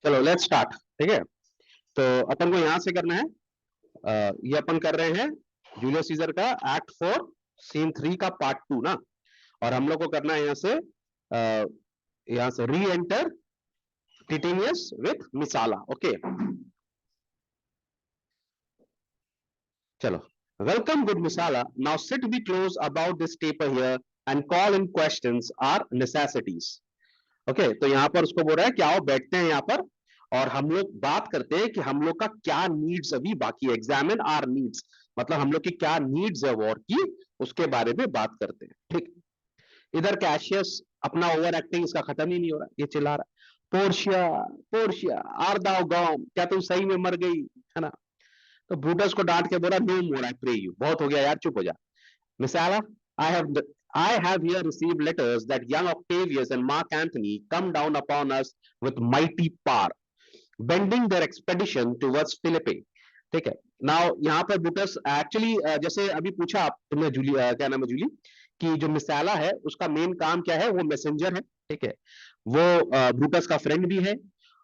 चलो let's start. ठीक है, तो अपन को यहां से करना है, ये अपन कर रहे हैं जूलियस सीजर का एक्ट 4 सीन 3 का पार्ट 2 ना। और हम लोग को करना है यहाँ से re enter Titinius with Messala. Okay, चलो। Welcome good Messala, now sit be close about this paper here and call in questions our necessities. Okay, तो यहाँ पर उसको बोल रहा है कि आओ बैठते हैं यहाँ पर और हम लोग बात करते हैं कि हम लोग का क्या नीड्स अभी बाकी है। एग्जामिन आर नीड्स मतलब हम लोग की क्या नीड्स है वॉर की, उसके बारे में बात करते हैं। ठीक, इधर कैशियस अपना ओवर एक्टिंग इसका खत्म ही नहीं हो रहा, ये चिल्ला रहा है Portia Portia are thou gone, क्या तुम सही में मर गई है ना। तो ब्रूटस को डांट के बोला no more I pray you, बहुत हो गया यार, चुप हो जा। Missala, I have here received letters that young Octavius and Mark Antony come down upon us with mighty power, bending their expedition towards Philippi. ठीक है, नाउ यहाँ पर ब्रूटस एक्चुअली जैसे अभी पूछा आप तुमने जूली, क्या नाम है जूली, कि जो मिसाला है उसका मेन काम क्या है, वो मैसेंजर है। ठीक है, वो ब्रूटस का फ्रेंड भी है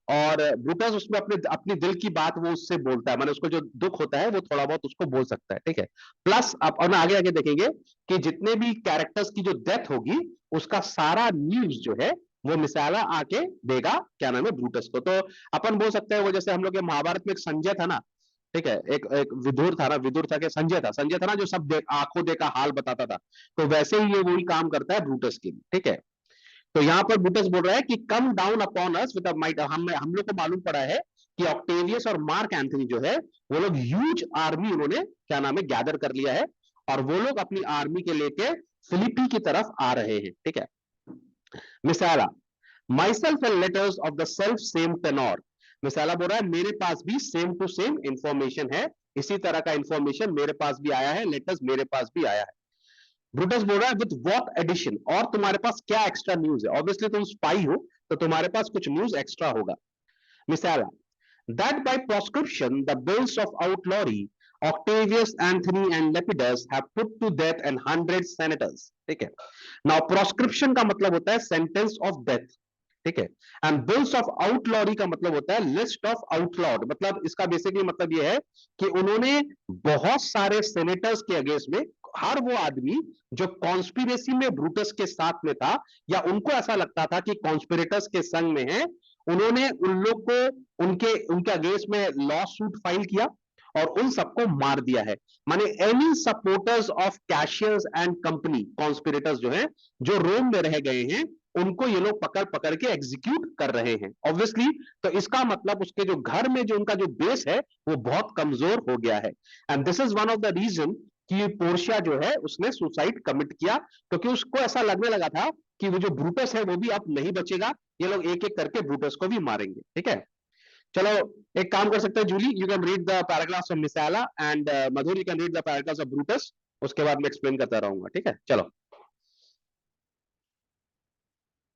और ब्रूटस उसमें अपने अपनी दिल की बात वो उससे बोलता है, माने उसको जो दुख होता है वो थोड़ा बहुत उसको बोल सकता है। ठीक है, प्लस आप और आगे आगे देखेंगे कि जितने भी कैरेक्टर्स की जो डेथ होगी उसका सारा न्यूज जो है वो मिसाला आके देगा, क्या नाम है, ब्रूटस को। तो अपन बोल सकते हैं वो जैसे हम लोग के महाभारत में एक संजय था ना। ठीक है, एक विदुर था ना, विदुर था कि संजय था ना, जो सब आंखों देखा हाल बताता था। तो वैसे ही ये वही काम करता है ब्रूटस के लिए। ठीक है, तो यहां पर ब्रूटस बोल रहा है कि come down upon us with might, हम लोग को मालूम पड़ा है कि ऑक्टेवियस और मार्क एंथनी जो है वो लोग ह्यूज आर्मी उन्होंने, क्या नाम है, गैदर कर लिया है और वो लोग अपनी आर्मी के लेके फिलिपी की तरफ आ रहे हैं। ठीक है, Messala myself and letters of the self same tenor. Messala बोल रहा है मेरे पास भी सेम टू सेम इंफॉर्मेशन है, इसी तरह का इंफॉर्मेशन मेरे पास भी आया है, लेटर्स मेरे पास भी आया है। ब्रूटस बोल रहा है विद व्हाट एडिशन, और तुम्हारे पास क्या एक्स्ट्रा न्यूज है, ऑब्वियसली तुम स्पाई हो तो तुम्हारे पास कुछ न्यूज एक्स्ट्रा होगा। मिसाला that by proscription the bills of outlawry Octavius, Anthony and Lepidus have put to death and 100 senators. ठीक है, now proscription का मतलब होता है sentence of death। ठीक है, एंड बिल्स ऑफ आउटलॉरी का मतलब होता है लिस्ट ऑफ आउटलॉड, मतलब इसका बेसिकली मतलब यह है कि उन्होंने बहुत सारे सेनेटर्स के अगेंस्ट में, हर वो आदमी जो कॉन्स्पिरेसी में ब्रूटस के साथ में था या उनको ऐसा लगता था कि कॉन्स्पिरेटर्स के संग में है, उन्होंने उन लोग को उनके उनके अगेंस्ट में लॉ सूट फाइल किया और उन सबको मार दिया है। माने any supporters of cashiers and company conspirators जो है, जो रोम में रह गए हैं, उनको ये लोग पकड़ पकड़ के एग्जीक्यूट कर रहे हैं ऑब्वियसली। तो इसका मतलब उसके जो घर में जो उनका जो बेस है वो बहुत कमजोर हो गया है। And this is one of the reason कि पोर्शिया जो है उसने सुसाइड कमिट किया, क्योंकि उसको ऐसा लगने लगा था कि वो जो ब्रूटस है वो भी अब नहीं बचेगा, ये लोग एक एक करके ब्रूटस को भी मारेंगे। ठीक है, चलो एक काम कर सकते हैं Julie, you can read the paragraphs of Messala and Madhur you can read the paragraphs of Brutus, उसके बाद मैं एक्सप्लेन करता रहूंगा। ठीक है, चलो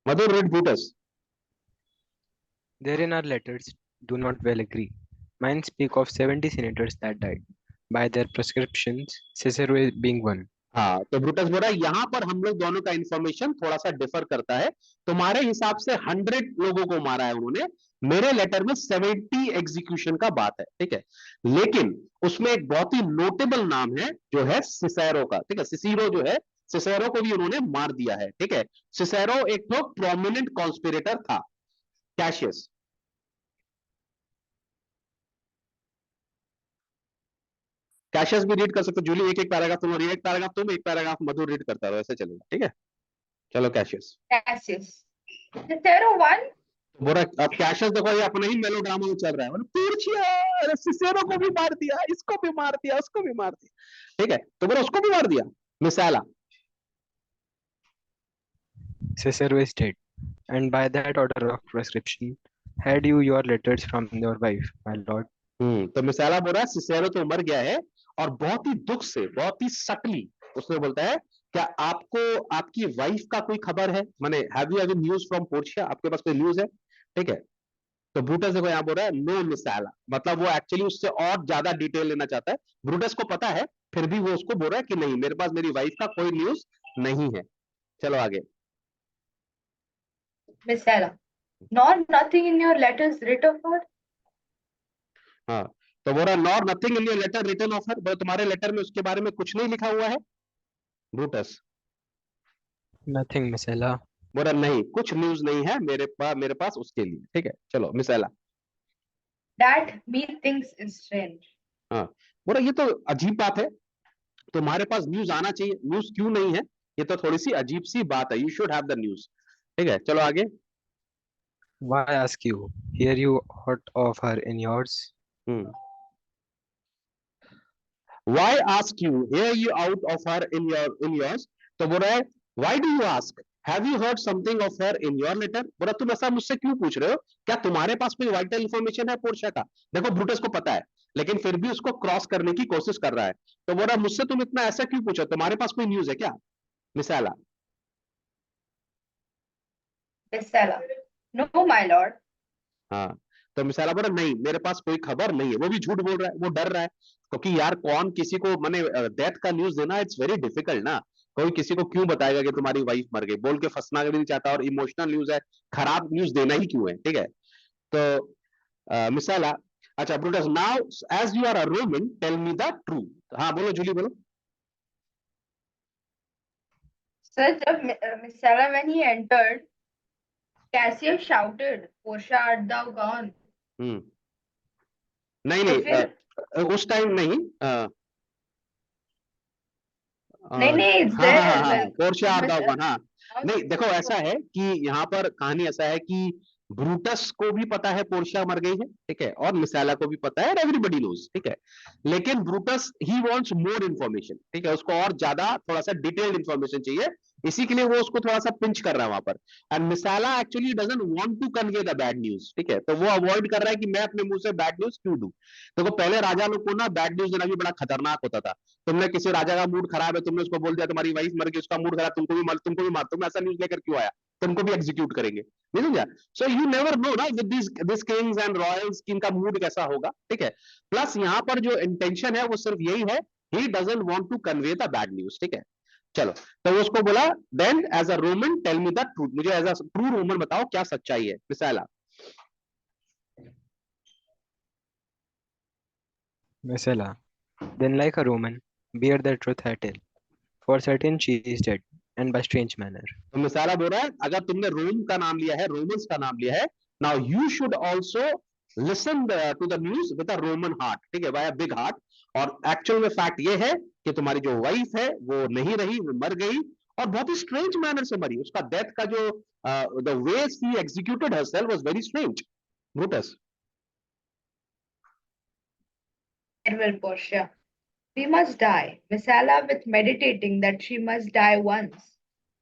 Madhur read Brutus. Therein our letters do not well agree. Mine speak of 70 senators that died. By their prescriptions, Cicero being one. हाँ, तो ब्रूटस बोल रहा है यहाँ पर हम लोग दोनों का इंफॉर्मेशन थोड़ा सा डिफर करता है, तुम्हारे हिसाब से 100 लोगों को मारा है उन्होंने, मेरे लेटर में 70 एग्जीक्यूशन का बात है। ठीक है, लेकिन उसमें एक बहुत ही नोटेबल नाम है जो है सिसेरो का। ठीक है, सिसीरो जो है, सिसेरो को भी उन्होंने मार दिया है। ठीक है, सिसेरो एक तो प्रोमिनेंट कॉन्स्पिरेटर था। कैशियस कैशियस भी रीड कर सकते हो जूली, एक एक पैराग्राफ तुम रीड, एक पैराग्राफ तुम, एक पैराग्राफ मधुर रीड करता रहो, ऐसे चलेगा। ठीक है, चलो कैशियस। Cassius. Cicero one. बोल रहा अब कैशियस देखो ये अपने ही मेलोड्रामा में चल रहा है, मतलब पूछिए सिसेरो को भी मार दिया, इसको भी मार दिया, उसको भी मार दिया। ठीक है, तो बोला उसको भी मार दिया। मिसाला Cicero is dead. And by that order of prescription, had you your letters from your wife, my lord. तो मिसाला बोल रहा है सिसेरो तो मर गया है, और बहुत ही दुख से, बहुत ही सटली उसने बोलता है क्या आपको आपकी वाइफ का कोई खबर है, माने have you any news from Portia, आपके पास कोई न्यूज है। ठीक है, तो ब्रूटस देखो यहाँ बोल रहा है नो मिसाला, मतलब वो एक्चुअली उससे और ज्यादा डिटेल लेना चाहता है। ब्रूटस को पता है, फिर भी वो उसको बोल रहा है कि नहीं मेरे पास मेरी वाइफ का कोई न्यूज नहीं है। चलो आगे। Messala. Nor nothing in your letters writ of her. हाँ, तो बोल रहा nor nothing in your letter written of her, तुम्हारे लेटर में उसके बारे में कुछ नहीं लिखा हुआ है। Brutus Nothing, Miss Ella. बोल रहा नहीं, कुछ न्यूज नहीं है मेरे पास उसके लिए। ठीक है, चलो मिस एला। That methinks is strange. हाँ, बोल रहा ये तो अजीब बात है, तुम्हारे पास न्यूज आना चाहिए, न्यूज क्यों नहीं है, ये तो थोड़ी सी अजीब सी बात है, you should have the news. ठीक है, चलो आगे। Why ask you? Here you hot of her in yours. Hmm, why ask you hear you out of her in yours, तो बोल रहा है why do you ask, have you heard something of her in your letter, बोल रहा तुम ऐसा मुझसे क्यों पूछ रहे हो, क्या तुम्हारे पास कोई वाइटल इंफॉर्मेशन है पोर्शिया का। देखो ब्रूटस को पता है, लेकिन फिर भी उसको क्रॉस करने की कोशिश कर रहा है, तो बोल रहा मुझसे तुम इतना ऐसा क्यों पूछो, तुम्हारे पास कोई न्यूज है क्या, मिसाला। Messala. No, my lord. हाँ, तो मिसाला बोला नहीं मेरे पास कोई खबर नहीं है, वो भी झूठ बोल रहा है, वो डर रहा है, क्योंकि यार कौन किसी को माने डेथ का न्यूज देना, इट्स वेरी डिफिकल्ट ना, कोई किसी को क्यों बताएगा कि तुम्हारी वाइफ मर गई, बोल के फंसना भी नहीं चाहता, और इमोशनल न्यूज है, खराब न्यूज देना ही क्यों है। ठीक है, तो मिसाला, अच्छा Brutus now as you are a Roman tell me the truth. हाँ बोलो जूली बोलो। Such of Messala when he entered, Cassius shouted, Portia, art thou gone? हम्म, नहीं तो नहीं फिर उस टाइम नहीं, नहीं नहीं, it's हाँ हाँ there हाँ as हाँ, well. Portia are the one, हाँ। Now नहीं देखो ऐसा है कि यहाँ पर कहानी ऐसा है कि ब्रूटस को भी पता है पोर्शिया मर गई है, ठीक है, और मिसाला को भी पता है, एवरीबडी नोज, ठीक है, लेकिन Brutus he wants more information, ठीक है, उसको और ज्यादा थोड़ा सा डिटेल्ड इन्फॉर्मेशन चाहिए, इसी के लिए वो उसको थोड़ा सा पिंच कर रहा है वहां पर, and Messala actually doesn't want to convey the bad news, ठीक है, तो वो अवॉइड कर रहा है कि मैं अपने मुंह से बैड न्यूज क्यों दूं। देखो पहले राजा लोग को ना बैड न्यूज देना भी बड़ा खतरनाक होता था, तुमने किसी राजा का मूड खराब है, तुमने उसको बोल दिया तुम्हारी वाइफ मर गई, उसका मूड खराब, तुमको भी मार, तुम ऐसा न्यूज लेकर क्यों आया, तुमको भी एग्जीक्यूट करेंगे, नहीं समझा। सो यू नेवर नो ना with this Kings and Royals कि इनका मूड कैसा होगा, ठीक है, प्लस यहाँ पर जो इंटेंशन है वो सिर्फ यही है, he doesn't want to convey the bad news, ठीक है। चलो, तो वो उसको बोला then as a Roman tell me the truth, मुझे एज अ ट्रू रोमन बताओ क्या सच्चाई है, मिसाला। Miss Ella. Then, like a Roman, bear the truth I tell. For certain she is dead, and by strange manner. तो मिसाला बोल रहा है अगर तुमने रोम का नाम लिया है, रोमन्स का नाम लिया है, now you should also listen to the news with a Roman heart, ठीक है, बाय अ बिग हार्ट, और एक्चुअल में फैक्ट ये है कि तुम्हारी जो वाइफ है वो नहीं रही, वो मर गई, और बहुत ही स्ट्रेंज मैनर से मरी, उसका डेथ का जो the way she executed herself was very strange. Brutus farewell, Portia. We must die. Messala with meditating that she must die once.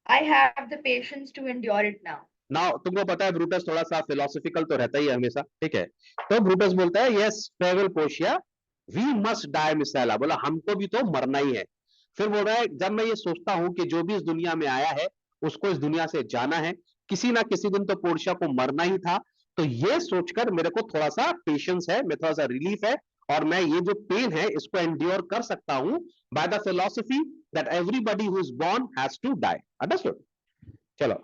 I have the patience to endure it now. Now तुमको पता है Brutus थोड़ा सा philosophical तो रहता ही है हमेशा, ठीक है, तो ब्रूटस बोलता है यस फेवल पोशिया वी मस्ट डाई, मिसाला बोला हमको भी तो मरना ही है, फिर बोल रहा है जब मैं ये सोचता हूं कि जो भी इस दुनिया में आया है उसको इस दुनिया से जाना है, किसी ना किसी दिन तो पोर्शिया को मरना ही था, तो ये सोचकर मेरे को थोड़ा सा पेशेंस है, मैं थोड़ा सा रिलीफ है, और मैं ये जो पेन है इसको एंड्योर कर सकता हूं by the philosophy that everybody who is born has to die, understood. चलो।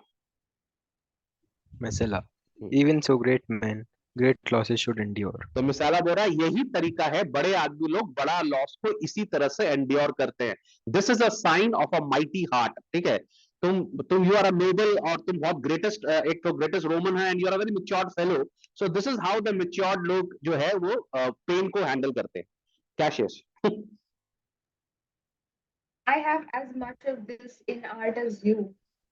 Miss Ella. Even so great men, great losses should endure. तो मिसाला बोल रहा है यही तरीका है, बड़े आदमी लोग बड़ा लॉस को इसी तरह से एंड्योर करते हैं, this is a sign of a mighty heart, ठीक है, तुम यू आर अ नोबल, और तुम बहुत ग्रेटेस्ट, एक तो ग्रेटेस्ट रोमन है, and you are a very matured fellow, so this is how the matured लोग जो है वो पेन को हैंडल करते हैं। Cassius I have as much of this in art as you,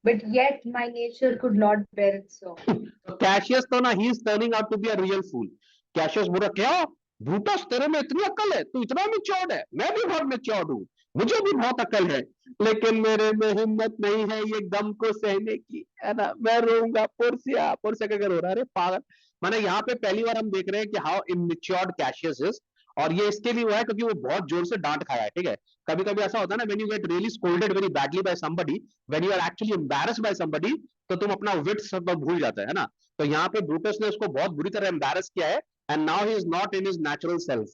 but yet my nature could not bear it so. तो Cassius तो ना ही is turning out to be a real fool. Cassius बोल रहा क्या Brutus तेरे में इतनी अकल है, तू इतना मैच्योर्ड है, मैं भी बहुत मैच्योर्ड हूँ, मुझे भी बहुत अकल है, लेकिन मेरे में हिम्मत नहीं है ये गम को सहने की, है ना, मैं रोऊंगा, पोर्सिया पोर्सिया का घर हो रहा है, अरे पागल, माने यहाँ पे पहली बार हम देख रहे हैं कि हाउ इमेच्योर्ड कैशियस इज, और ये इसके लिए हुआ है क्योंकि वो बहुत जोर से डांट खाया है, ठीक है, कभी कभी ऐसा होता है ना when you get really scolded very badly by somebody, when you are actually embarrassed by somebody, तो तुम अपना विट सब भूल जाते है ना, तो यहाँ पे ब्रूटस ने उसको बहुत बुरी तरह एम्बैरेस किया है, and now he is not in his natural self,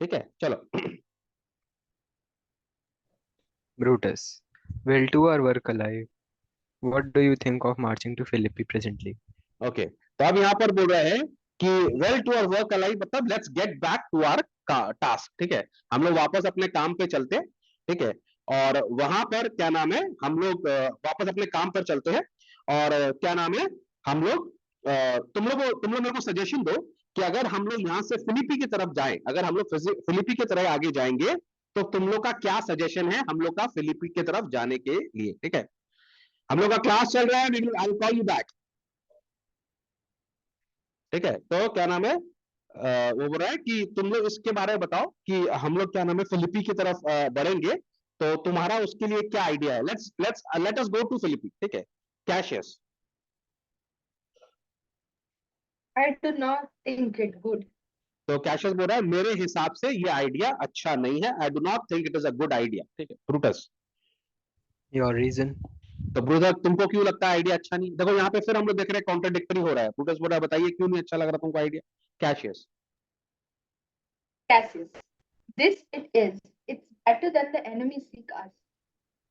ठीक है, चलो। Brutus. Well, two are work alive. What do you think of marching to Philippi presently? ओके, तो अब यहाँ पर बोल रहे हैं कि well to our work alive, मतलब let's get back to our task, ठीक है, हम लोग वापस अपने काम पे चलते हैं, ठीक है, और वहां पर क्या नाम है, हम लोग वापस अपने काम पर चलते हैं, और क्या नाम है, हम लोग तुम लोग मेरे को सजेशन दो कि अगर हम लोग यहाँ से फिलिपी की तरफ जाएं, अगर हम लोग फिलिपी की तरह आगे जाएंगे, तो तुम लोग का क्या सजेशन है हम लोग का फिलिपी की तरफ जाने के लिए, ठीक है। हम लोग का क्लास चल रहा है, I will call you back, ठीक है। तो क्या नाम है, वो बोल रहा है कि तुम लोग इसके बारे में बताओ कि हम लोग क्या नाम है फिलिपी की तरफ बढ़ेंगे, तो तुम्हारा उसके लिए क्या आइडिया है, let us go to Philippi, ठीक है, Cassius. I do not think it good. तो कैशियस बोल रहा है मेरे हिसाब से ये आइडिया अच्छा नहीं है, I do not think it is a good idea, ठीक है। Brutus, Your reason? तो ब्रूटस तुमको क्यों लगता है आइडिया अच्छा नहीं, देखो यहाँ पे फिर हम लोग देख रहे हैं कॉन्ट्राडिक्टरी हो रहा है, ब्रूटस बोल रहा है बताइए क्यों नहीं अच्छा लग रहा तुमको idea, Cassius. Cassius, this it is. It's better than the enemy seek us.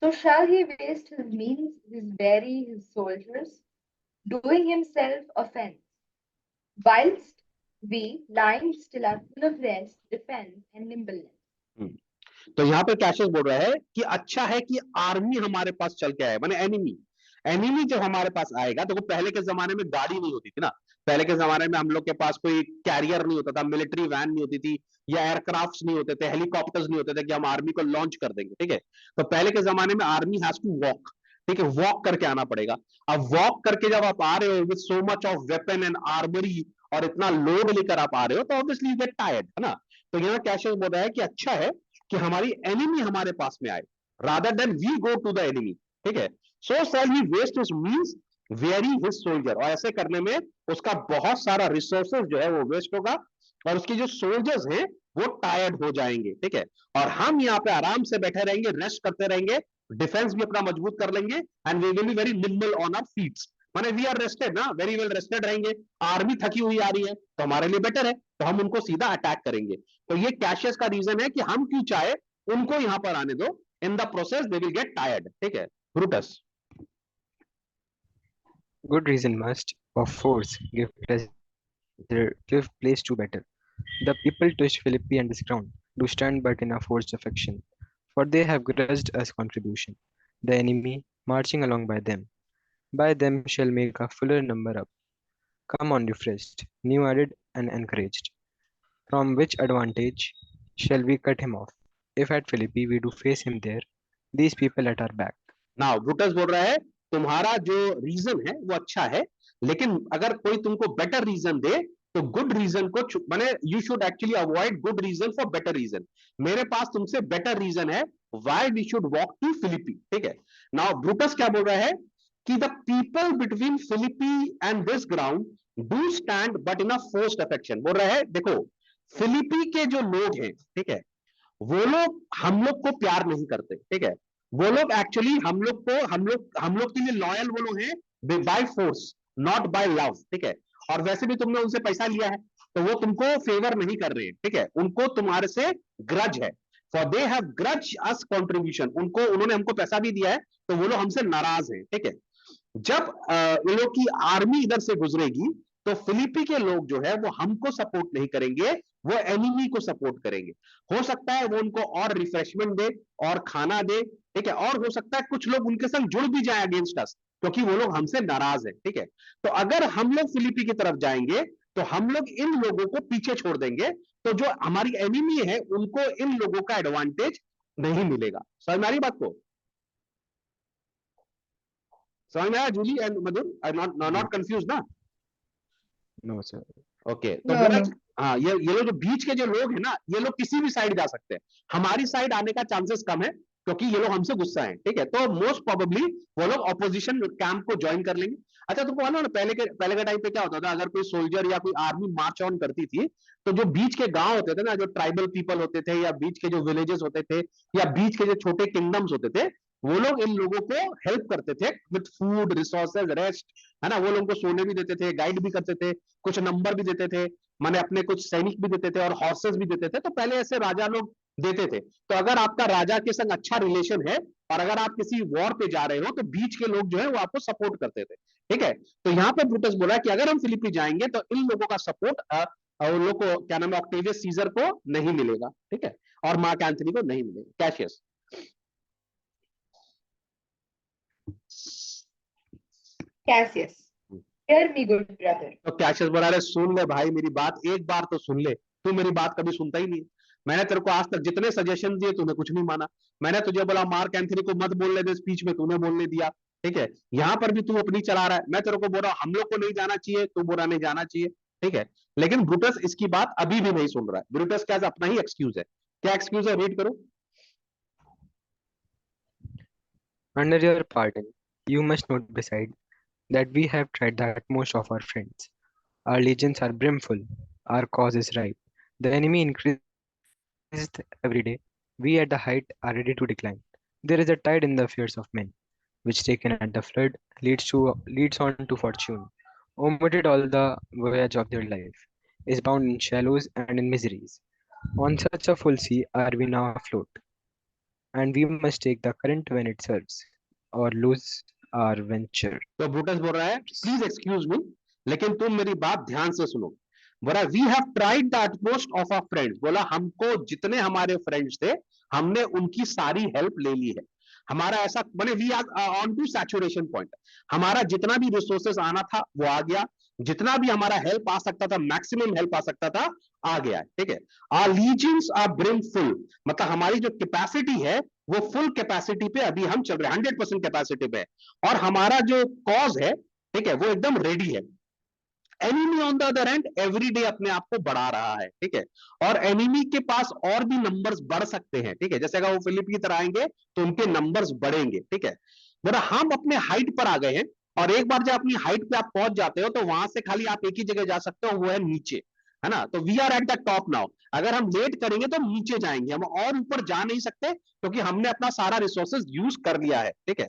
So shall he waste his means, his bury, his soldiers, doing himself offense, whilst we, lying still, are full of rest, defense, and nimbleness. तो यहाँ पे Cassius बोल रहा है कि अच्छा है कि आर्मी हमारे पास चल के आए, माने एनिमी, एनिमी जब हमारे पास आएगा, देखो पहले के जमाने में गाड़ी नहीं होती थी ना, पहले के जमाने में हम लोग के पास कोई कैरियर नहीं होता था, मिलिट्री वैन नहीं होती थी, या एयरक्राफ्ट नहीं होते थे, हेलीकॉप्टर्स नहीं होते थे कि हम आर्मी को लॉन्च कर देंगे, ठीक है। तो पहले के जमाने में आर्मी हैज टू वॉक, ठीक है, वॉक करके आना पड़ेगा। अब वॉक करके जब आप आ रहे हो with so much of weapon and armoury, और इतना लोड लेकर आप आ रहे हो, तो ऑब्वियसली यू गेट टायर्ड, है ना। तो यहाँ कैशियस बोल रहा है कि अच्छा है कि हमारी एनिमी हमारे पास में आए, rather than we go to the enemy, ठीक है। So shall he waste his means weary his soldier, और ऐसे करने में उसका बहुत सारा रिसोर्सेज जो है वो वेस्ट होगा, और उसके जो सोल्जर्स हैं वो टायर्ड हो जाएंगे, ठीक है। और हम यहाँ पे आराम से बैठे रहेंगे, रेस्ट करते रहेंगे, डिफेंस भी अपना मजबूत कर लेंगे, and we will be very nimble on our feets, माने वी आर रेस्टेड ना, वेरी वेल रेस्टेड रहेंगे, आर्मी थकी हुई आ रही है तो हमारे लिए बेटर है, तो हम उनको सीधा अटैक करेंगे। तो ये कैशियस का रीजन है कि हम क्यों चाहे उनको यहां पर आने दो, in the process they will get tired, ठीक है। Brutus, Good reason must, of force, give place to better. The people twist Philippi and this ground, do stand but in a forced affection, for they have grudged us contribution. The enemy, marching along by them shall make a fuller number up. Come on refreshed, new added and encouraged. From which advantage shall we cut him off? If at Philippi we do face him there, these people at our back. Now Brutus बोल रहा है तुम्हारा जो reason है वो अच्छा है, लेकिन अगर कोई तुमको बेटर रीजन दे तो गुड रीजन को माने you should actually avoid good reason for better reason. मेरे पास तुमसे बेटर रीजन है why we should walk to Philippi, ठीक है। नाउ ब्रूटस क्या बोल रहा है कि the people between Philippi and this ground do stand but in a forced affection, बोल रहा है देखो फिलिपी के जो लोग हैं, ठीक है, वो लोग हम लोग को प्यार नहीं करते, ठीक है, वो लोग एक्चुअली हम लोग के लिए लॉयल वो लोग हैं by force, not by love, ठीक है। और वैसे भी तुमने उनसे पैसा लिया है तो वो तुमको फेवर नहीं कर रहे हैं, ठीक है, उनको तुम्हारे से ग्रज है, for they have grudge us contribution, उनको उन्होंने हमको पैसा भी दिया है तो वो लोग हमसे नाराज हैं, ठीक है। जब ये लोग की आर्मी इधर से गुजरेगी तो फिलिपी के लोग जो है वो हमको सपोर्ट नहीं करेंगे, वो एनिमी को सपोर्ट करेंगे। हो सकता है वो उनको और रिफ्रेशमेंट दे और खाना दे, ठीक है, और हो सकता है कुछ लोग उनके संग जुड़ भी जाए अगेंस्ट अस, क्योंकि वो लोग हमसे नाराज है, ठीक है। तो अगर हम लोग फिलिपी की तरफ जाएंगे तो हम लोग इन लोगों को पीछे छोड़ देंगे, तो जो हमारी एनिमी है उनको इन लोगों का एडवांटेज नहीं मिलेगा। समझ में आ रही बात को, समझ में आया Julie and Madhur, I not confuse ना। No, sir. ओके तो No, मेरा no. हाँ ये लोग जो बीच के जो लोग हैं ना, ये लोग किसी भी साइड जा सकते हैं, हमारी साइड आने का चांसेस कम है क्योंकि ये लोग हमसे गुस्सा है, ठीक है। तो मोस्ट प्रोबेबली वो लोग ऑपोजिशन कैंप को ज्वाइन कर लेंगे। अच्छा तुमको मालूम है ना पहले के टाइम पे क्या होता था, अगर कोई सोल्जर या कोई आर्मी मार्च ऑन करती थी तो जो बीच के गांव होते थे ना, जो ट्राइबल पीपल होते थे या बीच के जो विलेजेस होते थे या बीच के जो छोटे किंगडम्स होते थे, वो लोग इन लोगों को हेल्प करते थे विथ फूड रिसोर्सेज रेस्ट, है ना, वो लोगों को सोने भी देते थे, गाइड भी करते थे, कुछ नंबर भी देते थे, माने अपने कुछ सैनिक भी देते थे और हॉर्सेस भी देते थे। तो पहले ऐसे राजा लोग देते थे। तो अगर आपका राजा के संग अच्छा रिलेशन है और अगर आप किसी वॉर पे जा रहे हो तो बीच के लोग जो है वो आपको सपोर्ट करते थे। ठीक है। तो यहाँ पे ब्रूटस बोला कि अगर हम फिलिपी जाएंगे तो इन लोगों का सपोर्ट उन लोग को क्या नाम है ऑक्टेवियस सीजर को नहीं मिलेगा, ठीक है, और मार्क एंथनी को नहीं मिलेगा। Cassius. Cassius, hear me, good brother. तो कैशियस बोला, अरे सुन ले भाई मेरी बात, एक बार तो सुन ले, तू मेरी बात कभी सुनता ही नहीं है। मैंने तेरे को आज तक जितने सजेशन दिए तूने कुछ नहीं माना। मैंने तुझे बोला मार्क एंथनी को मत बोलने दे स्पीच में, तूने बोलने दिया, ठीक है। यहाँ पर भी तू अपनी चला रहा है। मैं तेरे को बोल रहा हूँ हम लोग को नहीं जाना चाहिए, तू बोला नहीं जाना चाहिए, ठीक है। लेकिन ब्रूटस इसकी बात अभी भी नहीं सुन रहा है। ब्रूटस क्या अपना ही एक्सक्यूज है। क्या एक्सक्यूज है, रीड करो। Under your pardon, you must note beside that we have tried the utmost of our friends. Our legions are brimful, our cause is ripe. The enemy increases every day. We at the height are ready to decline. There is a tide in the affairs of men, which taken at the flood leads on to fortune. Omitted all the voyage of their life, is bound in shallows and in miseries. On such a full sea are we now afloat, and we must take the current when it serves, or lose our venture. तो Brutus बोल रहा है please excuse me, लेकिन तुम मेरी बात ध्यान से सुनो। बोला we have tried the utmost of our friends, बोला हमको जितने हमारे फ्रेंड्स थे हमने उनकी सारी हेल्प ले ली है। हमारा ऐसा माने we are on to saturation point. हमारा जितना भी रिसोर्सेस आना था वो आ गया, जितना भी हमारा हेल्प आ सकता था, मैक्सिमम हेल्प आ सकता था, आ गया, ठीक है। आवर लीजियंस आर ब्रिमफुल, मतलब हमारी जो कैपेसिटी है वो फुल कैपेसिटी पे अभी हम चल रहे हैं, 100% कैपेसिटी पे। और हमारा जो कॉज है, ठीक है, वो एकदम रेडी है। Enemy on the other and every day अपने आप को बढ़ा रहा है, ठीक है। और एनिमी के पास और भी नंबर्स बढ़ सकते हैं, ठीक है। जैसे अगर वो फिलिप की तरह आएंगे तो उनके नंबर्स बढ़ेंगे, ठीक है। बोला हम अपने हाइट पर आ गए हैं, और एक बार जब अपनी हाइट पे आप पहुंच जाते हो तो वहां से खाली आप एक ही जगह जा सकते हो, वो है नीचे, है ना। तो we are at the top now. अगर हम लेट करेंगे तो हम नीचे जाएंगे, हम और ऊपर जा नहीं सकते क्योंकि हमने अपना सारा रिसोर्सेज यूज कर लिया है, ठीक है।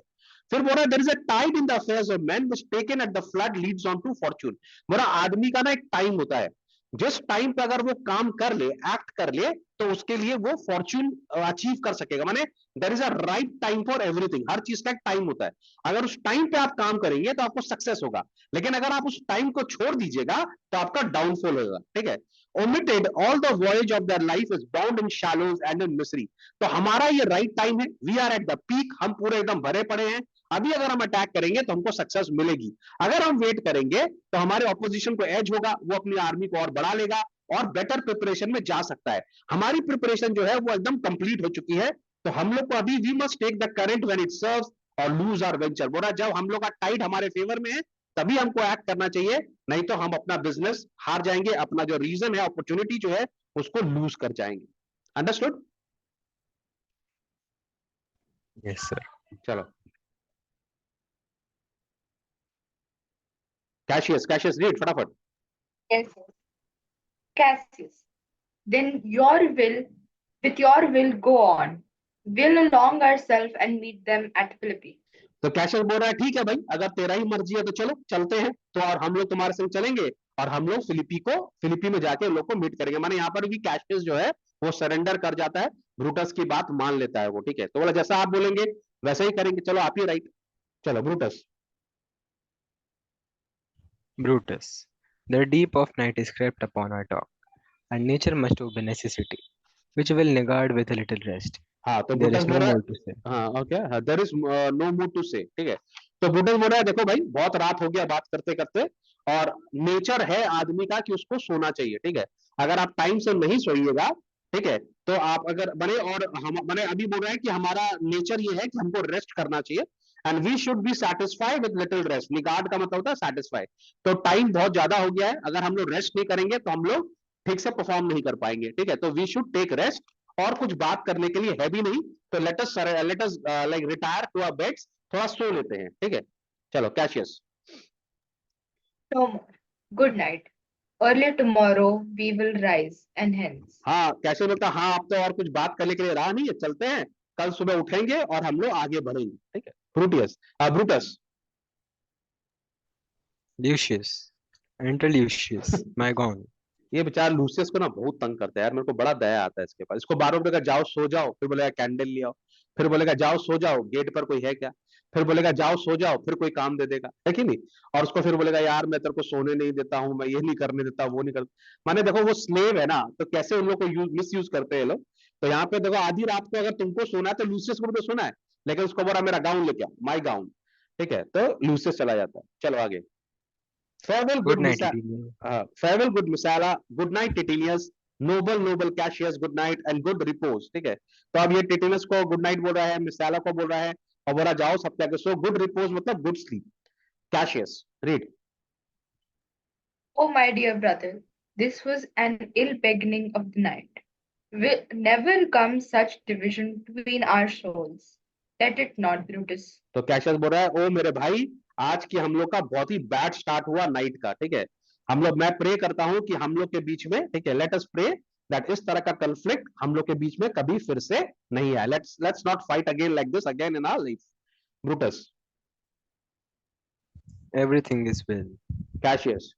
फिर बोला there is a tide in the affairs of man which taken at the flood leads on to fortune. बोला आदमी का ना एक टाइम होता है, जिस टाइम पे अगर वो काम कर ले, एक्ट कर ले, तो उसके लिए वो फॉर्च्यून अचीव कर सकेगा। माने there is a right time for everything, हर चीज का एक टाइम होता है। अगर उस टाइम पे आप काम करेंगे तो आपको सक्सेस होगा, लेकिन अगर आप उस टाइम को छोड़ दीजिएगा तो आपका डाउनफॉल होगा, ठीक है। omitted all the voyage of their life is bound in shallows and in misery। तो हमारा ये राइट टाइम है, we are at the peak, हम पूरे एकदम भरे पड़े हैं। अभी अगर हम अटैक करेंगे तो हमको सक्सेस मिलेगी। अगर हम वेट करेंगे तो हमारे ऑपोजिशन को एज होगा, वो अपनी आर्मी को और बढ़ा लेगा और बेटर प्रिपरेशन में जा सकता है। हमारी प्रिपरेशन जो है वो एकदम कंप्लीट हो चुकी है। तो हम लोग को अभी we must take the current when it serves और लूज आवर वेंचर। बोला जब हम लोग का टाइट हमारे फेवर में है तभी हमको एक्ट करना चाहिए, नहीं तो हम अपना बिजनेस हार जाएंगे, अपना जो रीजन है, अपॉर्चुनिटी जो है उसको लूज कर जाएंगे। अंडरस्टूड? Yes, sir. चलो कैशियस, कैशियस रीड फटाफट। Yes, sir. Cassius, then with your will, go on. We'll along ourselves and meet them at Philippi. तो कैशियस बोल रहा है ठीक है भाई, अगर तेरा ही मर्जी है तो चलो चलते हैं। तो और हम लोग तुम्हारे संग चलेंगे और हम लोग फिलिपी में जाके लोग को मीट करेंगे। माने यहाँ पर भी कैशियस जो है वो सरेंडर कर जाता है, ब्रूटस की बात मान लेता है वो, ठीक है। तो बोला जैसा आप बोलेंगे वैसा ही करेंगे, चलो आप ही राइट। चलो Brutus. Brutus, the deep of night is crept upon our talk, and nature must obey necessity, which will negate with a little rest. हाँ तो There ब्रूटस is बोल no रहा है, more to say. हाँ okay, there is no more to say, ठीक है। तो Brutus बोल रहा है देखो भाई बहुत रात हो गया बात करते करते, और नेचर है आदमी का कि उसको सोना चाहिए, ठीक है। अगर आप टाइम से नहीं सोइएगा, ठीक है, तो आप अगर बने, और हम बने अभी बोल रहे हैं कि हमारा नेचर ये है कि हमको रेस्ट करना चाहिए, and we should be satisfied with little rest. Niggard का मतलब होता है सेटिस्फाइड। तो टाइम बहुत ज्यादा हो गया है, अगर हम लोग रेस्ट नहीं करेंगे तो हम लोग ठीक से परफॉर्म नहीं कर पाएंगे, ठीक है। तो वी शुड टेक रेस्ट, और कुछ बात करने के लिए है भी नहीं, तो let us like retire to our beds, थोड़ा सो लेते हैं, ठीक है। चलो Cassius. No more. Good night. Early tomorrow we will rise and hence. हाँ कैशियस बोलता हाँ अब तो और कुछ बात करने के लिए रहा नहीं है, चलते हैं, कल सुबह उठेंगे और हम लोग आगे बढ़ेंगे, ठीक है। ब्रूटियस, Brutus. Lucius, enter Lucius, my gone. ये बेचारा लूसियस को ना बहुत तंग करता है यार, मेरे को बड़ा दया आता है इसके पास। इसको बार बार बोलेगा जाओ सो जाओ, फिर बोलेगा कैंडल ले आओ, फिर बोलेगा जाओ सो जाओ, गेट पर कोई है क्या। फिर बोलेगा जाओ सो जाओ, फिर कोई काम दे देगा, है कि नहीं? और उसको फिर बोलेगा यार मैं तेरे को सोने नहीं देता हूँ, मैं ये नहीं करने देता, वो नहीं कर, माने देखो वो स्लेव है ना, तो कैसे उन लोग को मिस यूज करते हैं ये लोग। तो यहाँ पे देखो आधी रात को अगर तुमको सोना है तो लूसियस को भी तो सोना है, लेकिन उसको बोला मेरा गाउन लेके आओ, माई गाउन, ठीक है, तो लूसियस चला जाता है। चलो आगे। फेयरवेल Good गुड night, मिसा Edelian. Farewell good Messala, good night Titinius, noble noble Cassius, good night and good repose, ठीक है। तो अब ये टिटिनियस को गुड नाइट बोल रहा है, मिसाला को बोल रहा है, और बोला जाओ सब क्या, सो गुड रिपोज मतलब good sleep. Cassius read. Oh, my dear brother, this was an ill beginning of the night. Will never come such division between our souls. Let it not, Brutus. तो Cassius बोल रहा है ओ मेरे भाई, आज की हम लोग का बहुत ही बैड स्टार्ट हुआ नाइट का, ठीक है। हम लोग, मैं प्रे करता हूं कि हम लोग के बीच में, ठीक है, लेट अस प्रे दैट इस तरह का कन्फ्लिक्ट हम लोग के बीच में कभी फिर से नहीं आए। Let's not fight again like this again in our life. Brutus. Everything is well. Cassius.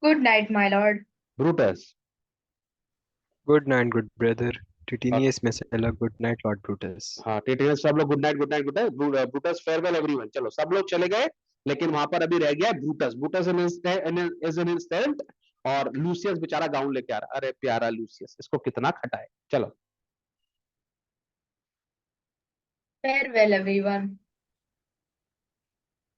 Good night, my lord. Brutus. Good night, good brother. और Titinius Messala, good night, Lord Brutus. हाँ टिटियस, सब लोग good night good night good night, Brutus farewell everyone, चलो सब लोग चले गए, लेकिन वहां पर अभी रह गया Brutus. Brutus is an instant, और लूसियस बेचारा गाउन लेके आ रहा, अरे प्यारा लूसियस, इसको कितना खटाए। चलो। Farewell, everyone.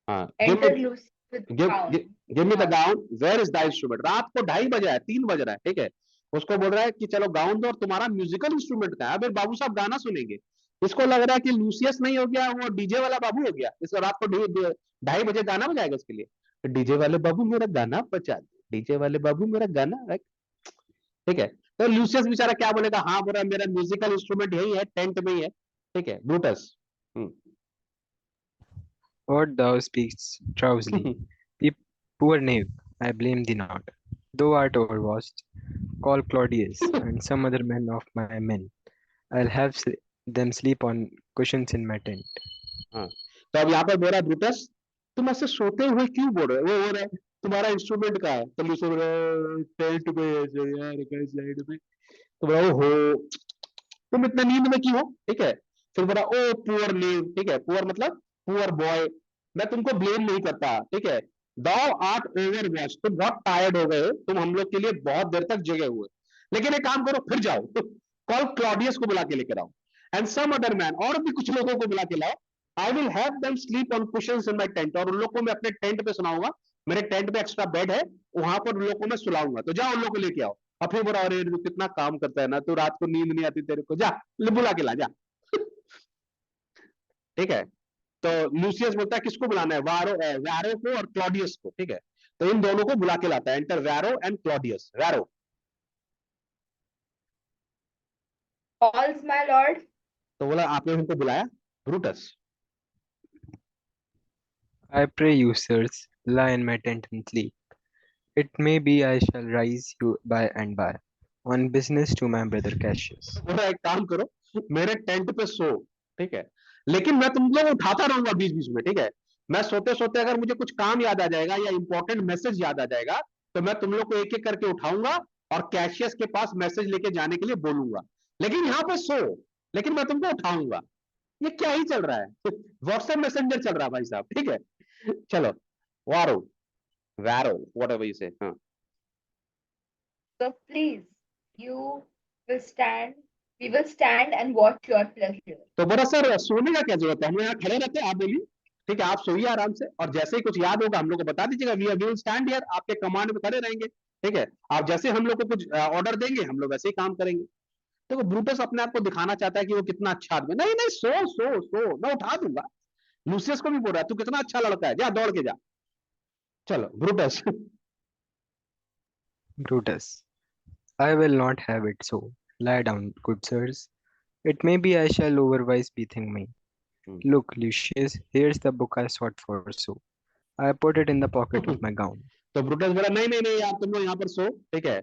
हाँ Enter Lucy with gown. Give me the Gown. Gown, where is the instrument. रात को 2:30 बजा है, 3 बज रहा है, ठीक है। उसको बोल रहा है कि चलो गाउन दो, और तुम्हारा म्यूजिकल इंस्ट्रूमेंट का है, अबे बाबू साहब गाना सुनेंगे। इसको लग रहा है कि लूसियस नहीं हो गया, वो डीजे वाला बाबू हो गया, इसको रात को 2:30 बजे गाना बजाएगा इसके लिए। डीजे वाले बाबू मेरा गाना बजा दे, डीजे वाले बाबू मेरा गाना, ठीक है। तो लूसियस बेचारा क्या बोलेगा, हाँ बोल रहा मेरा म्यूजिकल इंस्ट्रूमेंट यही है, टेंट में ही है, ठीक है। Brutus. What thou speakst, Trousley. Poor knave, I blame thee not. Thou art overwatched. Call Claudius and some other men of my men. I'll have them sleep on cushions in my tent. हाँ, तो अब यहाँ पर बोल रहा है Brutus, तुम ऐसे सोते हुए क्यों बोल रहे हो? वो बोल रहा है तुम्हारा इंस्ट्रूमेंट कहाँ है? तो लूसियस बोल रहा है टेंट में है ऐसे यार, कहीं साइड में। तो बोला हो तुम इतने नींद में क्यों हो, ठीक है। फिर बोला ओ पुअर लीव, ठीक है, पुअर मतलब पुअर बॉय, मैं तुमको ब्लेम नहीं करता, ठीक है। दाउ आर्ट ओवर वॉच, तुम बहुत टायर्ड हो गए हो, तुम हम लोग के लिए बहुत देर तक जगे हुए, लेकिन एक काम करो फिर जाओ, कॉल क्लॉडियस को बुला के लेकर आओ, एंड सम अदर मैन, और भी कुछ लोगों को बुला के लाओ। I will have them sleep on cushions in my tent, और उन लोग को मैं अपने टेंट पे सुनाऊंगा, मेरे टेंट पे एक्स्ट्रा बेड है, वहां पर उन लोग को मैं सुलाऊंगा, तो जाओ उन लोग को लेके आओ। और फिर बोला अरे तू कितना काम करता है ना, तू रात को नींद नहीं आती तेरे को, जा बुला के ला जा। ठीक है। तो लूसियस बोलता है किसको बुलाना है, वैरो को और क्लॉडियस को, ठीक है। तो इन दोनों को बुला के लाता है, enter Vero and Claudius. Vero. Calls, my lord. तो बोला आपने उनको बुलाया। Brutus. I pray you, sirs, lie in my tent and sleep. It may be I shall rise you by and by, on business to my brother Cassius. बोला एक काम करो, मेरे टेंट पे सो, ठीक है, लेकिन मैं तुम लोग उठाता रहूंगा बीच बीच में, ठीक है। मैं सोते सोते अगर मुझे कुछ काम याद आ जाएगा या इंपॉर्टेंट मैसेज याद आ जाएगा, तो मैं तुम लोग को एक एक करके उठाऊंगा और कैशियस के पास मैसेज लेके जाने के लिए बोलूंगा, लेकिन यहाँ पे सो, लेकिन मैं तुमको उठाऊंगा। ये क्या ही चल रहा है, व्हाट्सएप मैसेंजर चल रहा है भाई साहब, ठीक है। चलो। वारो, वैरो, व्हाटएवर यू से। हाँ। So please, you will stand. We will stand and watch your pleasure. तो बोला सर सोने का क्या जरूरत है, हम यहाँ खड़े रहते हैं, आप बोलिए, ठीक है, आप सोइए आराम से, और जैसे ही कुछ याद होगा हम लोग को बता दीजिएगा, वी विल स्टैंड हियर, आपके कमांड में खड़े रहेंगे, ठीक है। आप जैसे हम लोग को कुछ ऑर्डर देंगे हम लोग वैसे ही काम करेंगे। देखो ब्रूटस अपने आप को दिखाना चाहता है कि वो कितना अच्छा आदमी, नहीं नहीं सो सो सो, मैं उठा दूंगा। लूसियस को भी बोल रहा है तू कितना अच्छा लड़का है, जा दौड़ के जा। चलो Brutus. Brutus. I will not have it so. Lie down, good sirs. It may be I shall overwise bethink me. Look, Lucius, here's the book I sought for so. I put it in the pocket of my gown. तो Brutus बोला नहीं नहीं नहीं यार तुम लोग यहाँ पर सो, ठीक है।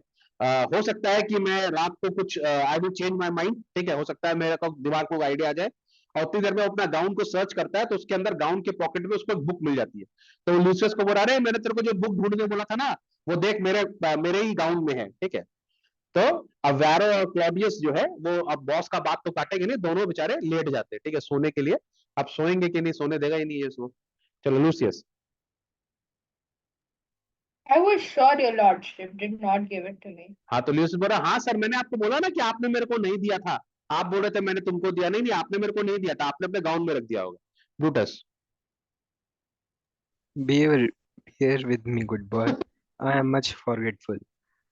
हो सकता है कि मैं रात को कुछ I will change my mind, ठीक है, हो सकता है मेरे को दिमाग को आइडिया आ जाए। और उतनी देर में अपना गाउन को सर्च करता है, तो उसके अंदर गाउन के पॉकेट में उसको एक बुक मिल जाती है। तो लूसियस को बोला अरे मैंने तेरे को जो बुक ढूंढने बोला था ना, वो देख मेरे मेरे ही गाउन में है, ठीक है। तो अब वैरो और क्लॉडियस जो है वो अब बॉस का बात तो काटेंगे नहीं, दोनों बेचारे लेट जाते हैं, ठीक है, सोने के लिए। अब सोएंगे कि नहीं, सोने देगा ही नहीं ये सो। चलो Lucius. I was sure your lordship did not give it to me. हाँ तो लूसियस बोल रहा, हाँ सर मैंने आपको बोला ना कि आपने मेरे को नहीं दिया था। आप बोल रहे थे मैंने तुमको दिया, नहीं नहीं आपने मेरे को नहीं दिया था, आपने अपने गाउन में रख दिया होगा। Brutus. Bear, bear with me, good boy. I am much forgetful.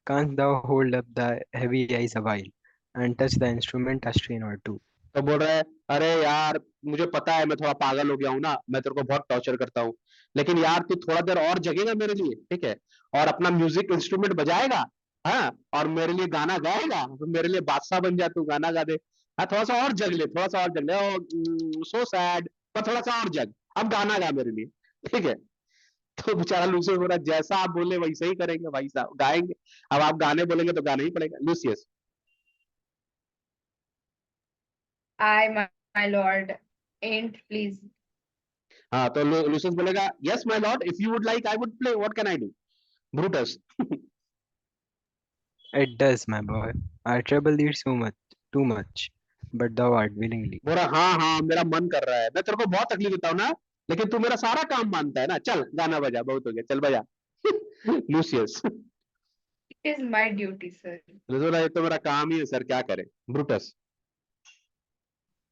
Canst thou hold up the heavy eyes a while, and touch the instrument a strain or two? तो बोल रहा है, अरे यार मुझे पता है मैं थोड़ा पागल हो गया हूँ ना, मैं तेरे को बहुत टॉर्चर करता हूँ, लेकिन यार तू थोड़ा देर और जगेगा मेरे लिए, ठीक है, और अपना म्यूजिक इंस्ट्रूमेंट बजाएगा, हाँ, और मेरे लिए गाना गाएगा, तो मेरे लिए बादशाह बन जा, तू गाना गा दे। हाँ थोड़ा सा और जग ले, थोड़ा सा और जग ले, ओ सो सैड, पर थोड़ा सा और जग, अब गाना गा मेरे लिए, ठीक है। तो बेचारा लूसियस बोला जैसा आप बोले वैसे ही करेंगे भाई साहब, गाएंगे। अब आप गाने बोलेंगे तो गाना ही पड़ेगा। Lucius. My lord, ain't please. हाँ तो लूसियस बोलेगा, yes my Lord, if you would like I would play, what can I do. Brutus. It does, my boy. I trouble thee too much, but thou art willingly. बोला हाँ हाँ मेरा मन कर रहा है, मैं तेरे को बहुत तकलीफ देता हूँ ना, लेकिन तू मेरा सारा काम मानता है ना, चल गाना बजा, बहुत हो गया, चल बजा। Lucius. It is my duty, sir. बोला ये तो मेरा काम ही है सर, क्या करें। Brutus.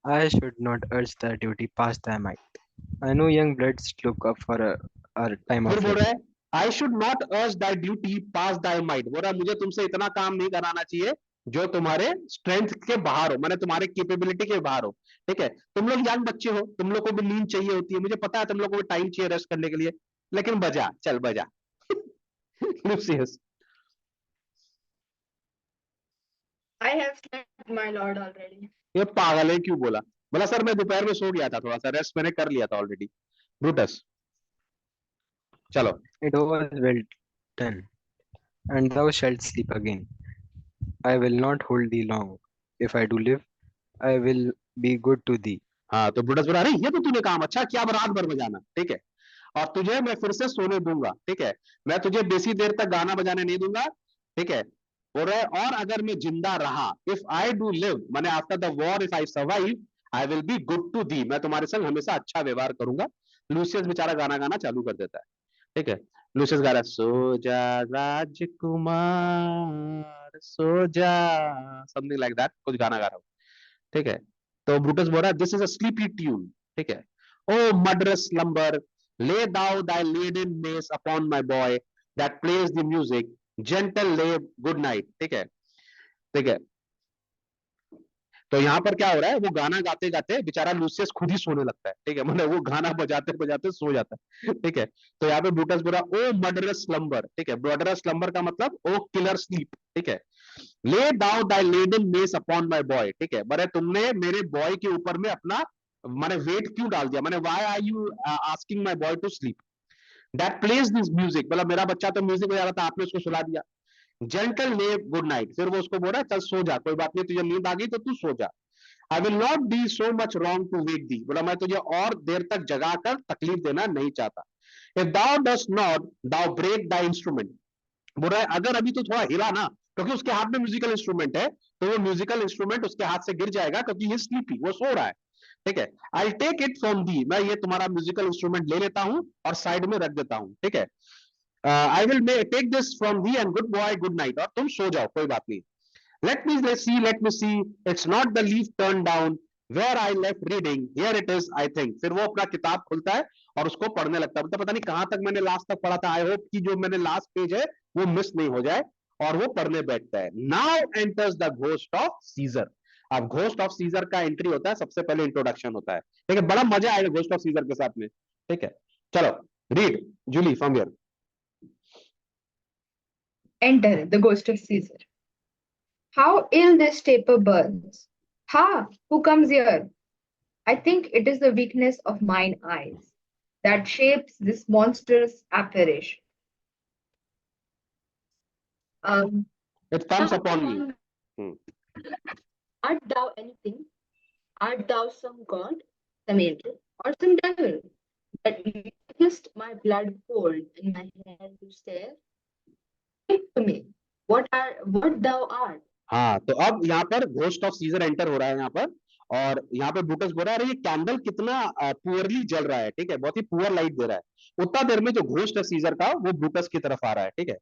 I should not urge thy duty past thy might. I know young bloods look up for a time फिर of बोल रहा rest. है, आई शुड नॉट अर्ज दाई ड्यूटी पास दाई माइट, बोल रहा है मुझे तुमसे इतना काम नहीं कराना चाहिए जो तुम्हारे स्ट्रेंथ के बाहर हो, माने तुम्हारे कैपेबिलिटी के बाहर हो, ठीक है। तुम लोग यंग बच्चे हो, तुम लोग को भी नींद चाहिए होती है, मुझे पता है तुम लोग को भी टाइम चाहिए रेस्ट करने के लिए, लेकिन बजा, चल बजा। Lucius. I have slept, my lord, already. ये पागल है क्यों बोला, बोला सर मैं दोपहर में सो गया था, थोड़ा सा रेस्ट मैंने कर लिया था ऑलरेडी। ब्रूटस। चलो। It was well done, and thou shalt sleep again. I will not hold thee long. If I do live, I will be good to thee. हाँ तो ब्रूटस बोला, अरे ये तो तूने काम अच्छा किया, अब रात भर बजाना, ठीक है, और तुझे मैं फिर से सोने दूंगा, ठीक है, मैं तुझे बेसी देर तक गाना बजाने नहीं दूंगा, ठीक है। बोल रहा है और अगर मैं जिंदा रहा, इफ आई डू लिव, माने after the war if I survive, I will be good to thee, मैं तुम्हारे संग हमेशा अच्छा व्यवहार करूंगा। लूसियस बेचारा गाना गाना चालू कर देता है, ठीक है। लूसियस गा रहा है, सो जा राजकुमार सो जा, समथिंग लाइक दैट, कुछ गाना गा रहा हूँ, ठीक है। तो ब्रूटस बोल रहा है, this is a sleepy tune, ठीक है। ओ मडरस slumber, lay thou thy laden mace upon my boy that plays the music, gentle lay good night, ठीक है, ठीक है। तो यहाँ पर क्या हो रहा है, वो गाना गाते गाते बेचारा लूसियस खुद ही सोने लगता है, ठीक है, मतलब वो गाना बजाते बजाते सो जाता है, ठीक है। तो यहाँ पे ब्रूटस बोला, ओ मर्डरस स्लम्बर, ठीक है, मर्डरस स्लम्बर का मतलब ओ किलर स्लीप, ठीक है। Lay thou thy leaden mace upon my boy, ठीक है, बरे तुमने मेरे बॉय के ऊपर में अपना माने वेट क्यों डाल दिया, माने why are you asking my boy to sleep, that plays this music, मतलब मेरा बच्चा तो म्यूजिक बजा रहा था, आपने उसको सुला दिया। जेंटल ने गुड नाइट, फिर वो उसको बोल रहा है चल सो जा, कोई बात नहीं, तुझे नींद आ गई तो तू सो जा। I will not be so much wrong to wake thee, बोला मैं तुझे और देर तक जगाकर तकलीफ देना नहीं चाहता। If thou dost not thou break the instrument, बोल रहा है अगर अभी तो थोड़ा हिला ना, क्योंकि उसके हाथ में म्यूजिकल इंस्ट्रूमेंट है, तो वो म्यूजिकल इंस्ट्रूमेंट उसके हाथ से गिर जाएगा, क्योंकि ये स्लीपी, वो सो रहा है, ठीक है। I take it from thee, मैं ये तुम्हारा म्यूजिकल इंस्ट्रूमेंट ले लेता हूं और साइड में रख देता हूं, ठीक है। I will take this from thee and good boy good night, और तुम सो जाओ, कोई बात नहीं। Let me see, it's not the leaf turn down where I left reading, here it is I think, फिर वो अपना किताब खुलता है और उसको पढ़ने लगता है, मतलब पता नहीं कहां तक मैंने लास्ट तक पढ़ा था, आई होप कि जो मैंने लास्ट पेज है वो मिस नहीं हो जाए, और वो पढ़ने बैठता है। Now enters the ghost of Caesar, अब घोस्ट ऑफ सीजर का एंट्री होता है, सबसे पहले इंट्रोडक्शन होता है, ठीक है, बड़ा मजा आएगा घोस्ट ऑफ सीजर के साथ में, ठीक है। चलो read Julie from here. Enter the ghost of Caesar. How ill this taper burns! Ha! Who comes here? I think it is the weakness of mine eyes that shapes this monstrous apparition. Um, it comes come upon upon me. art thou anything? Art thou some god, some angel, or some devil that makest my blood cold and my hair to stare? Speak to me. what thou art. हाँ, तो अब यहाँ पर ghost of scissor enter हो रहा है यहाँ पर, और यहाँ पे ब्रूटस बोल रहा है, अरे ये कैंडल कितना पुअरली जल रहा है, ठीक है, बहुत ही पुअर लाइट दे रहा है। उतना देर में जो घोस्ट है सीजर का, वो ब्रूटस की तरफ आ रहा है, ठीक है।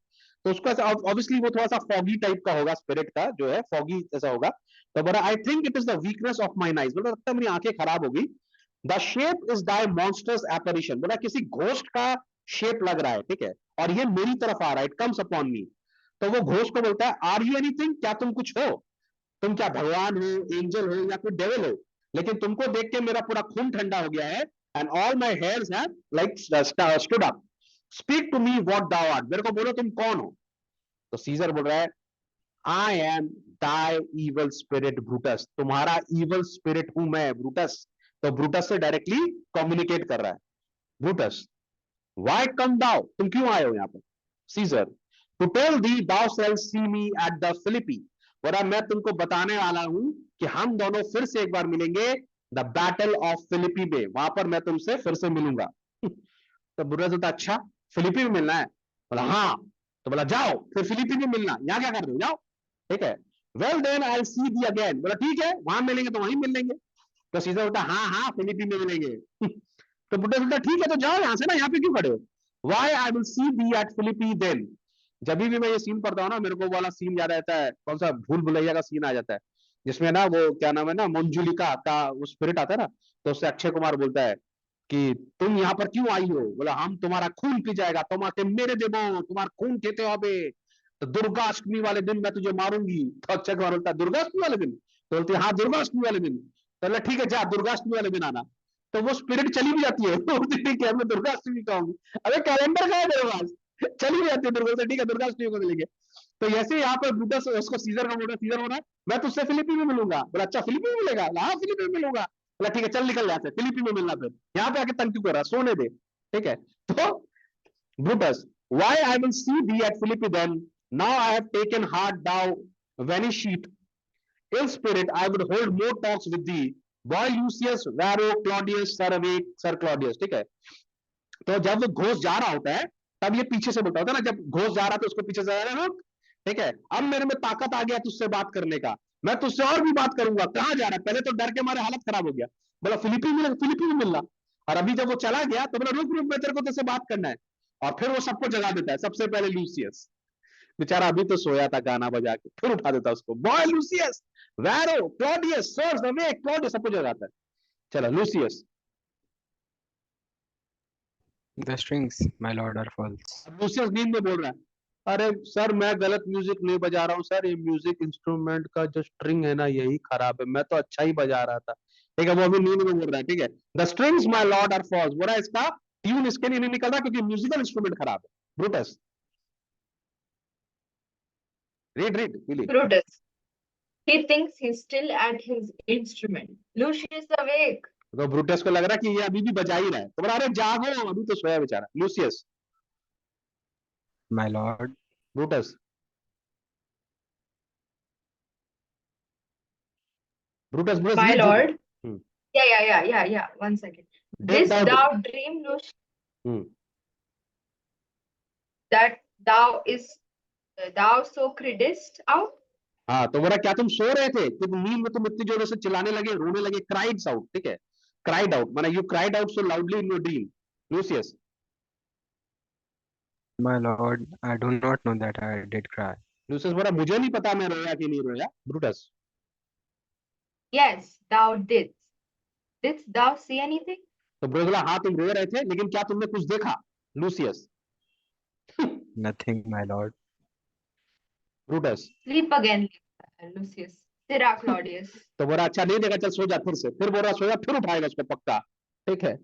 तो उसका ऑब्वियसली वो थोड़ा सा फॉगी टाइप का होगा, स्पिरिट का जो है फॉगी ऐसा होगा। तो बोला, I think it is the weakness of mine eyes, बोला लगता है मेरी आंखें खराब होगी। The shape is thy monsters एपरिशन, बोला किसी घोस्ट का शेप लग रहा है, ठीक है, और ये मेरी तरफ आ रहा है, इट कम्स अपॉन मी। तो वो घोस्ट को बोलता है, आर यू एनीथिंग, क्या तुम कुछ हो, तुम क्या भगवान हो, एंजल हो, या फिर डेविल हो, लेकिन तुमको देख के मेरा पूरा खून ठंडा हो गया है, and all my hairs have like stood up, speak to me what thou art, मेरे को बोलो तुम कौन हो। तो सीजर बोल रहा है, I am thy evil spirit Brutus, तुम्हारा इवल स्पिरिट हूं मैं ब्रूटस। तो ब्रूटस से डायरेक्टली कम्युनिकेट कर रहा है। ब्रूटस, व्हाई कम दाउ, तुम क्यों आए हो यहाँ पर। Caesar, to tell thee thou shalt see me at the Philippi, बोला मैं तुमको बताने वाला हूं कि हम दोनों फिर से एक बार मिलेंगे द बैटल ऑफ फिलिपी में, वहां पर मैं तुमसे फिर से मिलूंगा। तो बुरा होता, अच्छा फिलिपी में मिलना है, बोला हाँ। तो बोला जाओ फिर फिलिपी में मिलना, यहाँ क्या कर रहे हो, जाओ, ठीक है। Well then I see thee again, बोला ठीक है वहां मिलेंगे तो वहीं मिल लेंगे। तो सीधा होता, हाँ हाँ फिलिपी में मिलेंगे। तो बुढ़ा बोलता ठीक है तो जाओ यहाँ से ना, यहाँ पे क्यों खड़े हो। Why I will see thee at Philippi then, जब भी मैं ये सीन पढ़ता हूँ ना, मेरे को वाला सीन याद रहता है, कौन सा भूल भुलैया का सीन आ जाता है, जिसमें ना वो क्या नाम है ना, मंजुलिका का वो स्पिरिट आता है ना, तो उससे अक्षय कुमार बोलता है कि तुम यहाँ पर क्यों आई हो, बोला हम तुम्हारा खून पी जाएगा, तुम्हारे मेरे देवो तुम्हारा खून पीते हो अबे, तो दुर्गाष्टमी वाले दिन मैं तुझे मारूंगी। तो अक्षय कुमार बोलता है दुर्गाष्टमी वाले दिन, तो बोलती है हाँ दुर्गाष्टमी वाले दिन। तो बोला ठीक है जा दुर्गाष्टमी वाले दिन आना। तो वो स्पिरिट चली भी जाती है, तो बोलती ठीक है मैं दुर्गाष्टमी कहूंगी, अबे कैलेंडर का है मेरे पास, चली भी जाती है दुर्गा से, ठीक है दुर्गाष्टमी को मिलेंगे। तो ऐसे यहाँ पर ब्रूटस उसको सीजर का बोला, सीजर होना है, मैं तुझसे फिलिपी में मिलूंगा, बोला अच्छा फिलिपी में मिलेगा, हाँ फिलिपी में मिलूंगा, बोला ठीक है चल निकल यहाँ से, फिलिपी में मिलना, फिर यहाँ पे आके तंग क्यों कर रहा, सोने दे, ठीक है। तो Brutus, why I will see thee at Philippi then, now I have taken heart thou vanisheth, in spirit I would hold more talks with thee, boy Lucius Varro Claudius sir awake sir Claudius, ठीक है। तो जब वो घोष जा रहा होता है, तब ये पीछे से बोलता होता है ना, जब घोष जा रहा था उसको पीछे से जा रहा है, ठीक है, अब मेरे में ताकत आ गया तुझसे बात करने का, मैं तुझसे और भी बात करूंगा, कहाँ जा रहा है, पहले तो डर के मारे हालत खराब हो गया, बोला फिलिपी में, फिलिपी में मिलना। और अभी जब वो चला गया तो बोला रुक रुक मैं तेरे को तुझसे बात करना है, और फिर वो सबको जगा देता है, सबसे पहले लूसियस, बेचारा अभी तो सोया था गाना बजा के, फिर उठा देता उसको, boy Lucius Varro Claudius sirs awake Claudius, सबको जगाता है। चलो Lucius, The strings, my lord, are false. अब लूसियस नींद में बोल रहा है, अरे सर मैं गलत म्यूजिक नहीं बजा रहा हूँ सर, ये म्यूजिक इंस्ट्रूमेंट का जो स्ट्रिंग है ना यही खराब है, मैं तो अच्छा ही बजा रहा था, ठीक है। वो अभी नींद में बोल रहा है, ठीक है। The strings my lord are false, बोला इसका ट्यून इसके लिए नहीं निकल रहा क्योंकि म्यूजिकल इंस्ट्रूमेंट खराब है। Brutus, read read please. Brutus. He thinks he's still at his instrument. Lucius awake. तो ब्रूटस को लग रहा है कि ये अभी भी बजा ही रहा है, तो बोला अरे जागो अभी तो सोया बेचारा। Lucius, My lord, Brutus, Brutus Brutus My read read. lord. Yeah. 1 second. Did This thou thou dream, Lucius, hmm, that thou so criedest out? हाँ तो बोला क्या तुम सो रहे थे कि नींद में तुम इतनी जोरों से चिल्लाने लगे, रोने लगे, क्राइड आउट, ठीक है, क्राइड आउट माने you cried out so loudly in your dream. Lucius, my lord, I do not know that I did cry. Lucius बोला मुझे नहीं पता मैं रोया कि नहीं रोया। Brutus, Yes, thou didst. Didst thou see anything? तो ब्रूटस बोला हाँ तुम रो रहे थे लेकिन क्या तुमने कुछ देखा। Lucius, Nothing, my lord. Brutus, Sleep again, Lucius. Sirrah Claudius. तो बोला अच्छा नहीं देखा, चल सो जा फिर से, फिर बोल रहा सो जा, फिर उठाएगा उसको पक्का, ठीक है।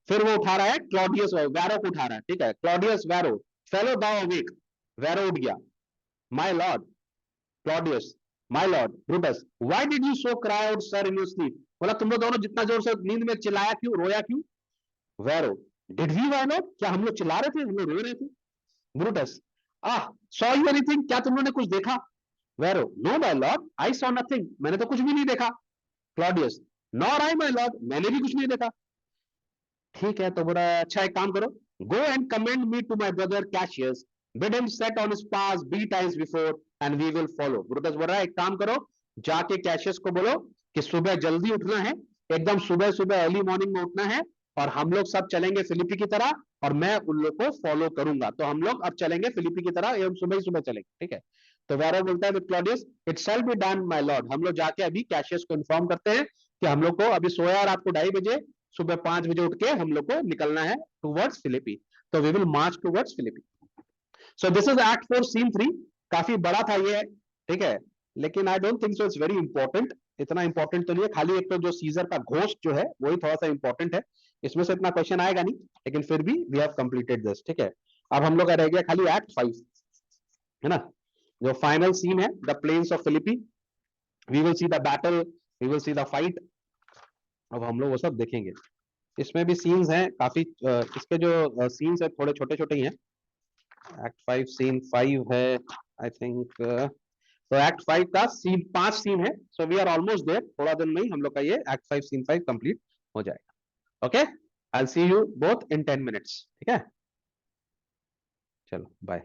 फिर वो उठा रहा है क्लॉडियस वैरो को उठा रहा है, ठीक है, क्लॉडियस वैरो, फेलो दाउ अवेक, वैरो उठ गया। My Lord Claudius, my Lord Brutus, why did you so cry out sir in your sleep, बोला तुम लोग दोनों जितना जोर से नींद में चिल्लाया क्यों, रोया क्यों। Varro, did we why not, क्या हम लोग चिल्ला रहे थे, हम लोग रो रहे थे। Brutus, ah saw you anything, क्या तुम लोगों ने कुछ देखा। Varro, no my lord I saw nothing, मैंने तो कुछ भी नहीं देखा। Claudius, nor I my lord, मैंने भी कुछ नहीं देखा। ठीक है तो बोला अच्छा एक काम करो, go and commend me to my brother Cassius, bid him set on his pass betimes before and we will follow. Brutus बोल रहा है एक काम करो, जाके कैशियस को बोलो कि सुबह जल्दी उठना है, एकदम सुबह सुबह अर्ली मॉर्निंग में उठना है, और हम लोग सब चलेंगे फिलिपी की तरह, और मैं उन लोग को फॉलो करूंगा। तो हम लोग अब चलेंगे फिलिपी की तरह, एवं सुबह ही सुबह चलेंगे, ठीक है। तो वेरो बोलता है with Claudius, it shall be done my Lord. हम लोग जाके अभी कैशियस को इन्फॉर्म करते हैं कि हम लोग को अभी सोया रात को 2:30 बजे, सुबह 5 बजे उठ के हम लोग को निकलना है टूवर्ड्स फिलिपी। तो we will march towards Philippi. So this is act 4 scene 3। काफी बड़ा था ये, ठीक है, लेकिन I don't think so it's very important. इतना इंपॉर्टेंट तो नहीं है, खाली एक तो जो सीजर का घोस्ट जो है वही थोड़ा सा इंपॉर्टेंट है, इसमें से इतना क्वेश्चन आएगा नहीं, लेकिन फिर भी वी हैव कंप्लीटेड दिस, ठीक है। अब हम लोग का रह गया खाली एक्ट 5, है ना, जो फाइनल सीन है, the plains of Philippi. We will see the battle, we will see the fight. अब हम लोग वो सब देखेंगे। इसमें भी सीन्स हैं काफी, इसके जो सीन्स है थोड़े छोटे छोटे ही हैं। एक्ट 5 सीन 5 है आई थिंक। तो एक्ट 5 का सीन 5 सीन है, so we are almost there. थोड़ा दिन में ही हम लोग का ये एक्ट 5 सीन 5 कंप्लीट हो जाएगा। Okay, I will C you both in 10 minutes, ठीक है, चलो बाय।